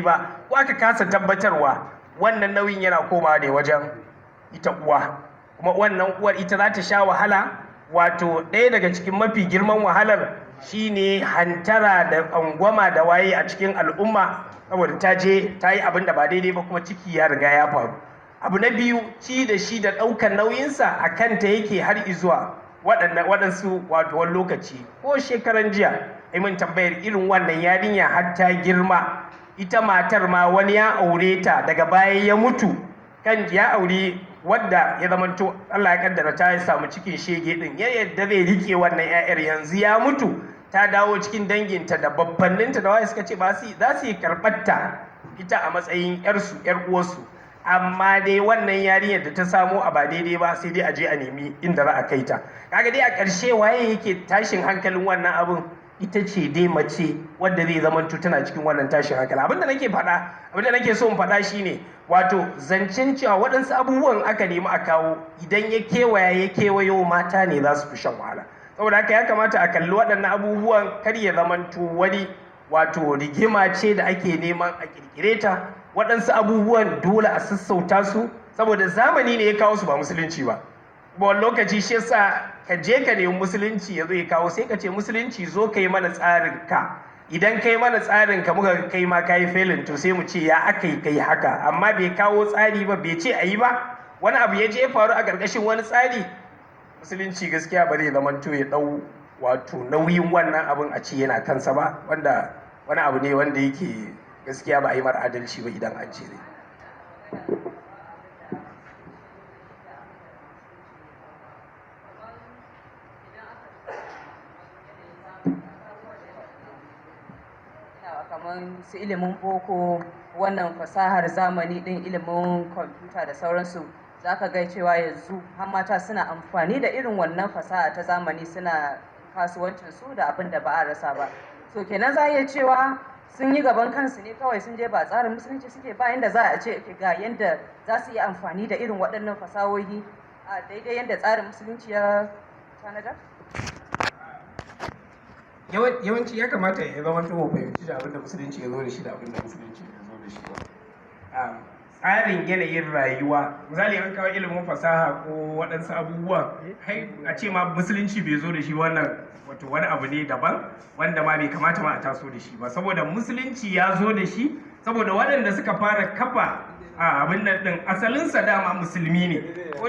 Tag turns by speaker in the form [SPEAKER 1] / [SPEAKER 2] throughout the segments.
[SPEAKER 1] ba ko aka kasa tabbatarwa, wannan nauyin yana komawa ne wajen ita uwa, kuma wannan uwar ita za ta sha wahala. Wato ɗaya daga cikin mafi girman wahalar shine hantara da angwama da waye a cikin al'umma, saboda ta je ta yi abin da ba daidai ba kuma ciki ya riga ya faru. Abu na biyu, ci da shi da ɗaukar nauyinsa a kanta yake har izuwa waɗansu wato wani lokaci. Ko shekaran jiya ai mun tambayar irin wannan yarinya har ta girma, ita matar ma wani ya aure ta daga baya ya mutu, kan ya aure wadda ya zamanto Allah ya kaddara ta samu cikin shege din, ya yadda zai rike wannan ƴaƴar, yanzu ya mutu ta dawo cikin danginta da babbanninta da waye suka ce ba su za su yi karɓarta ita a matsayin ƴar uwarsu, amma dai wannan yarinyar da ta samo a ba daidai ba sai dai a je a nemi inda za a kai ta. Kaga dai a ƙarshe waye yake tashin hankalin wannan abun? Ita ce dai mace wadda zai zamanto tana cikin wannan tashin hankali. Abinda nake so in faɗa shine wato zancen cewa waɗansu abubuwan aka nemi a kawo, idan ya kewayo mata ne za su fi shan wahala. Saboda haka ya kamata a kalli waɗannan abubuwan, kar ya zamanto wani wato rigima ce da ake neman a kirkire ta. Waɗansu abubuwan dole a sassauta su, saboda zamani ne ya kawo su ba musulunci ba. Wani lokaci shi yasa ka je ka nemi musulunci ya zo ya kawo, sai ka ce musulunci zo ka yi mana tsarin ka. Idan kai mana tsarin ka muka kai ma kayi failin, to sai mu ce ya aka yi kai haka, amma bai kawo tsari ba, bai ce a yi ba. Wani abu ya je ya faru a ƙarƙashin wani tsari, musulunci gaskiya ba zai zamanto ya ɗau wato nauyin wannan abin a ce yana kansa ba, wanda wani abu ne wanda yake gaskiya ba a yi mara adalci ba idan an ce dai.
[SPEAKER 2] kamar su ilimin boko, wannan fasahar zamani din, ilimin kwamfuta da sauransu, za ka ga cewa yanzu har mata suna amfani da irin wannan fasaha ta zamani, suna kasuwancin su da abin da ba a rasa ba. So kenan za a iya cewa sun yi gaban kansu ne kawai, sun je ba tsarin musulunci suke ba, yanda za a ce ga yanda za su yi amfani da irin waɗannan fasahohi a daidai yanda tsarin musulunci ya tanadar?
[SPEAKER 1] Yawanci ya kamata ya zama mu fahimci da abin da musulunci ya zo da shi da abin da musulunci ya zo da shi ba. Tsarin yanayin rayuwa, misali an kawo ilimin fasaha ko waɗansu abubuwa, a ce ma musulunci bai zo da shi, wannan wato wani abu ne daban wanda ma bai kamata ma a taso da shi ba, saboda musulunci ya zo da shi saboda waɗanda suka fara kafa abin nan din asalinsa dama musulmi ne.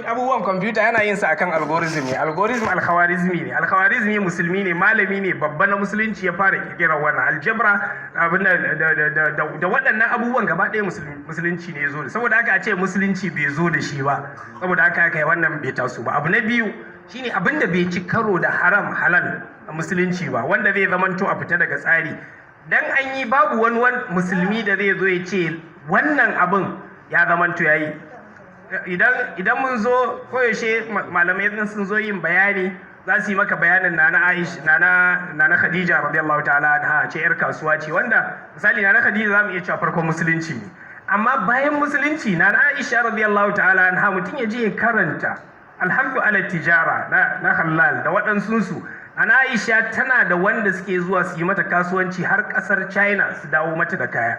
[SPEAKER 1] Abubuwan kwamfuta yana yin sa akan algorithm ne, algorithm alkhawarizmi ne, alkhawarizmi musulmi ne, malami ne babba na musulunci ya fara kirkirar wannan aljabra, abin da waɗannan abubuwan gaba ɗaya musulunci ne ya zo da, saboda haka a ce musulunci bai zo da shi ba, saboda haka kai wannan bai taso ba. Abu na biyu shine abin da bai ci karo da haram halal a musulunci ba, wanda zai zamanto a fita daga tsari. Dan an yi babu wani musulmi da zai zo ya ce wannan abin ya zamanto ya yi. Idan mun zo koyaushe malamai sun zo yin bayani, za su yi maka bayanin nana Khadija radiyallahu ta'ala anha, ce yar kasuwa ce, wanda misali nana Khadija za mu iya cewa farkon musulunci ne, amma bayan musulunci nana Aisha radiyallahu ta'ala anha mutum ya je ya karanta alhamdu ala tijara na halal da waɗansunsu. Nana Aisha tana da wanda suke zuwa su yi mata kasuwanci har ƙasar China su dawo mata da kaya.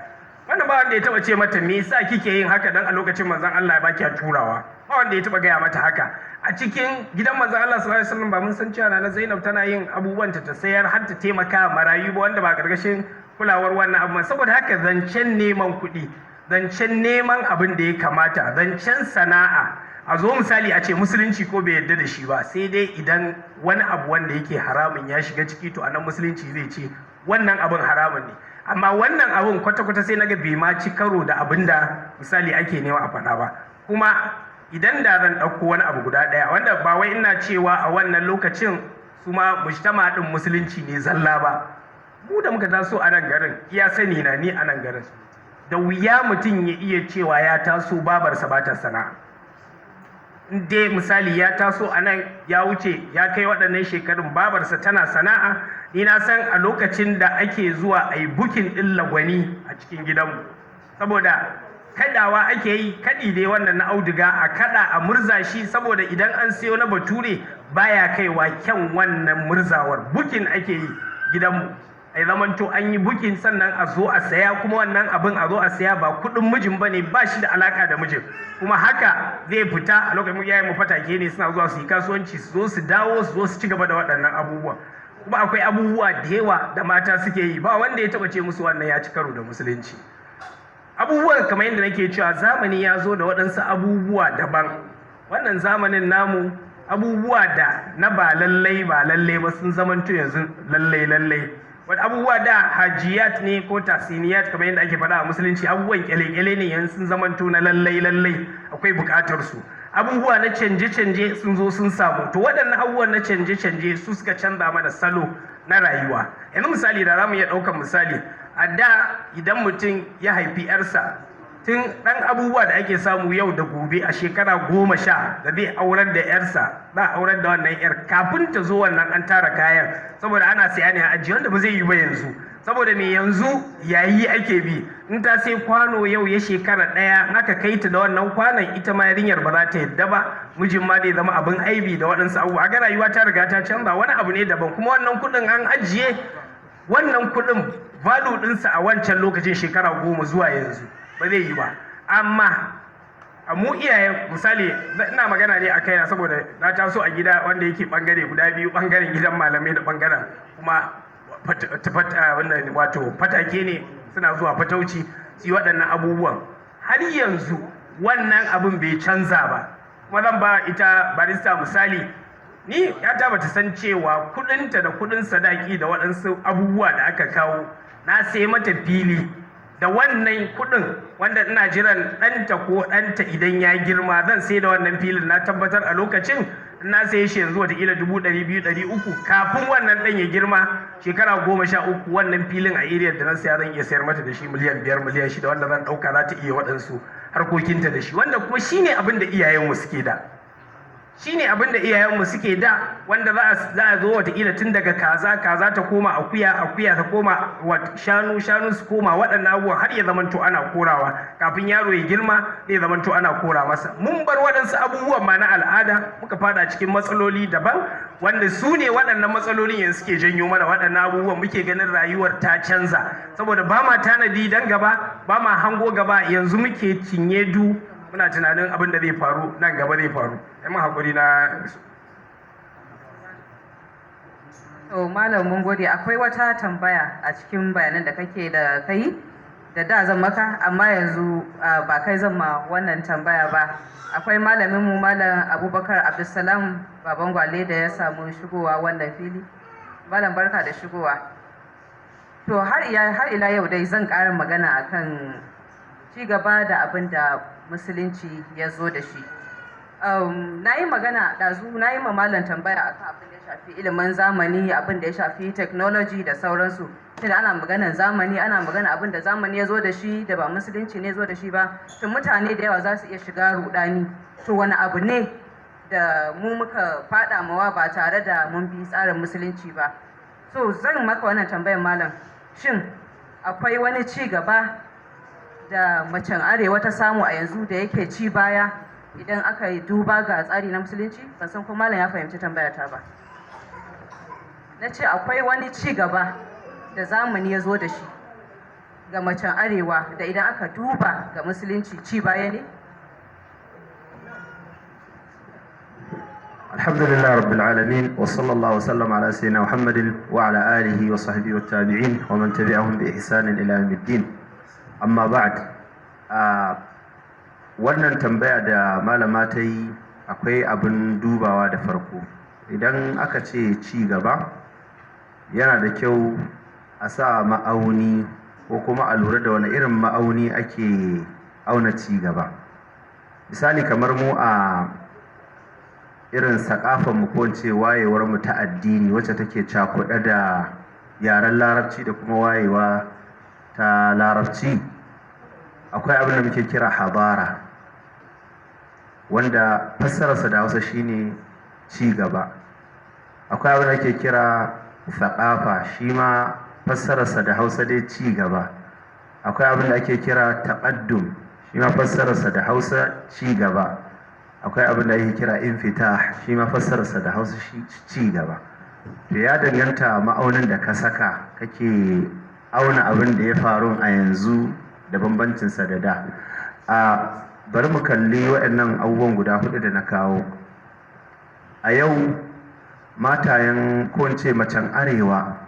[SPEAKER 1] Wannan ba wanda ya taba ce mata me yasa kike yin haka, dan a lokacin manzon Allah ya baki turawa, ba wanda ya taba gaya mata haka. A cikin gidan manzon Allah sallallahu alaihi wasallam ba mun san cewa na Zainab tana yin abubuwan ta sayar har ta taimaka marayu ba, wanda ba gargashin kulawar wannan abu. Saboda haka zancen neman kuɗi, zancen neman abin da ya kamata, zancen sana'a, a zo misali a ce musulunci ko bai yarda da shi ba, sai dai idan wani abu wanda yake haramun ya shiga ciki, to anan musulunci zai ce wannan abin haramun ne. Amma wannan abun kwata-kwata sai naga bai ma ci karo da abin da misali ake nema a faɗa ba. Kuma idan da zan ɗauko wani abu guda ɗaya, wanda ba wai ina cewa a wannan lokacin su ma mujtama ɗin musulunci ne zalla ba, mu da muka taso a nan garin, iya sani na ni a nan garin, da wuya mutum ya iya cewa ya taso babarsa ba ta sana'a. Dai misali ya taso a nan ya wuce ya kai waɗannan shekarun, babarsa tana sana'a. Ni na san a lokacin da ake zuwa a yi bukin ɗin lagwani a cikin gidanmu, saboda kaɗawa ake yi, kaɗi dai wannan na auduga, a kaɗa a murza shi, saboda idan an siyo na bature baya kaiwa kyan wannan murzawar. Bukin ake yi gidanmu, a zamanto an yi bukin sannan a zo a saya, kuma wannan abin a zo a saya ba kuɗin mijin ba ne, ba shi da alaka da mijin, kuma haka zai fita a lokacin yayin mu fatake ne suna zuwa su yi kasuwanci su zo su dawo su zo su ci gaba da waɗannan abubuwa. Kuma akwai abubuwa da yawa da mata suke yi, ba wanda ya taɓa ce musu wannan ya ci karo da musulunci. Abubuwan kamar yadda nake cewa zamani ya zo da waɗansu abubuwa daban. Wannan zamanin namu abubuwa da na ba lallai ba sun zamanto yanzu lallai. Wani abubuwa da hajiyat ne ko tasiniyat kamar yadda ake faɗa a musulunci, abubuwan kyale-kyale ne yanzu sun zamanto na lallai akwai buƙatar su. Abubuwa na canje-canje sun zo sun samu, to waɗannan abubuwan na canje-canje su suka canza mana salo na rayuwa. Yanzu misali da za mu iya ɗaukar misali, a da idan mutum ya haifi 'yarsa, tun ɗan abubuwa da ake samu yau da gobe a shekara 10 da zai aurar da 'yarsa, za a aurar da wannan 'yar kafin ta zo wannan an tara kayan, saboda ana saya ne a ajiye, wanda ba zai yi ba yanzu. Saboda me yanzu yayi ake bi, in ta sai kwano yau ya shekara 1 aka kai ta da wannan kwanon, ita ma yarinyar ba za ta yadda ba, mijin ma zai zama abin aibi da waɗansu abubuwa. Aga rayuwa ta riga ta canza, wani abu ne daban, kuma wannan kuɗin an ajiye, wannan kuɗin value ɗinsa a wancan lokacin shekara 10 zuwa yanzu ba zai yi ba. Amma a mu iyayen misali, ina magana ne a kaina saboda na taso a gida wanda yake bangare guda biyu, bangaren gidan malamai da bangaren kuma wato fatake ne, suna zuwa fatauci su yi waɗannan abubuwan. Har yanzu wannan abin bai canza ba. Kuma zan ba ita barista misali, ni ya bata san cewa kudinta da kudin sadaki da waɗansu abubuwa da aka kawo, na sai mata fili da wannan kudin wanda ina jiran ɗanta ko ɗanta idan ya girma zan sai da wannan filin. Na tabbatar a lokacin na sai shi yanzu wataƙila 200,000-300,000 kafin wannan ɗan ya girma, shekara 13 wannan filin a area da na saya zan iya sayar mata da shi miliyan 5 miliyan 6 wanda zan ɗauka za ta iya waɗansu harkokinta da shi, wanda kuma shine abin da iyayenmu suke da. Wanda za a zo watakila tun daga kaza ta koma akuya ta koma shanu su koma waɗannan abubuwan, har ya zamanto ana korawa kafin yaro ya girma zai zamanto ana kora masa. Mun bar waɗansu abubuwan ma na al'ada, muka fada cikin matsaloli daban, wanda su ne waɗannan matsalolin yanzu suke janyo mana waɗannan abubuwan. Muke ganin rayuwar ta canza saboda ba ma tanadi dan gaba, ba ma hango gaba, yanzu muke cinye muna tunanin abin da zai faru nan gaba zai faru. Mun haƙuri na.
[SPEAKER 2] To malam mun gode. Akwai wata tambaya a cikin bayanan da kake da kai da zan maka, amma yanzu ba kai zan ma wannan tambaya ba. Akwai malamin mu malam Abubakar Abdulsalam Baban Gwale da ya samu shigowa wannan fili. Malam barka da shigowa. To har ila yau dai zan ƙara magana akan ci gaba da abin da musulunci ya zo da shi. Na yi magana ɗazu, na yi malam tambaya akan abin da ya shafi ilimin zamani, abin da ya shafi technology da sauransu. Tunda ana maganar zamani, ana magana abin da zamani ya zo da shi da ba musulunci ne zo da shi ba, to mutane da yawa za su iya shiga rudani. To wani abu ne da mu muka faɗa mawa ba tare da mun bi tsarin musulunci ba? So zan maka wannan tambayar malam, shin akwai wani ci gaba da macen arewa ta samu a yanzu da yake ci baya idan aka yi duba ga tsari na musulunci? Ban san ko malam ya fahimci tambaya ta ba. Na ce akwai wani ci gaba da zamani ya zo da shi ga macen arewa da idan aka duba ga musulunci ci baya ne?
[SPEAKER 3] Alhamdulillah rabbil alamin wa sallallahu wa sallam ala sayyidina Muhammadin wa ala alihi wa sahbihi wa tabi'in wa man tabi'ahum bi ihsanin ila yawmiddin. Amma ba'd, wannan tambaya da malama ta yi akwai abin dubawa da farko. Idan aka ce ci gaba, yana da kyau a sa ma'auni ko kuma a lura da wani irin ma'auni ake auna ci gaba. Misali kamar mu a irin saƙafanmu ko ce wayewarmu ta addini wacce take cakuɗe da yaren larabci da kuma wayewa ta larabci, akwai abin da muke kira habara, wanda fassararsa da Hausa shine ci gaba. Akwai abin da ake kira saƙafa, shi ma fassararsa da Hausa dai ci gaba. Akwai abin da ake kira taƙaddum, shi ma fassararsa da Hausa ci gaba. Akwai abin da ake kira infitah, shi ma fassararsa da Hausa ci gaba. to ya danganta ma'aunin da ka saka kake auna abin da ya faru a yanzu da bambancinsa da da. Bari mu kalli waɗannan abubuwan guda 4 da na kawo. A yau matayen ko in ce macen arewa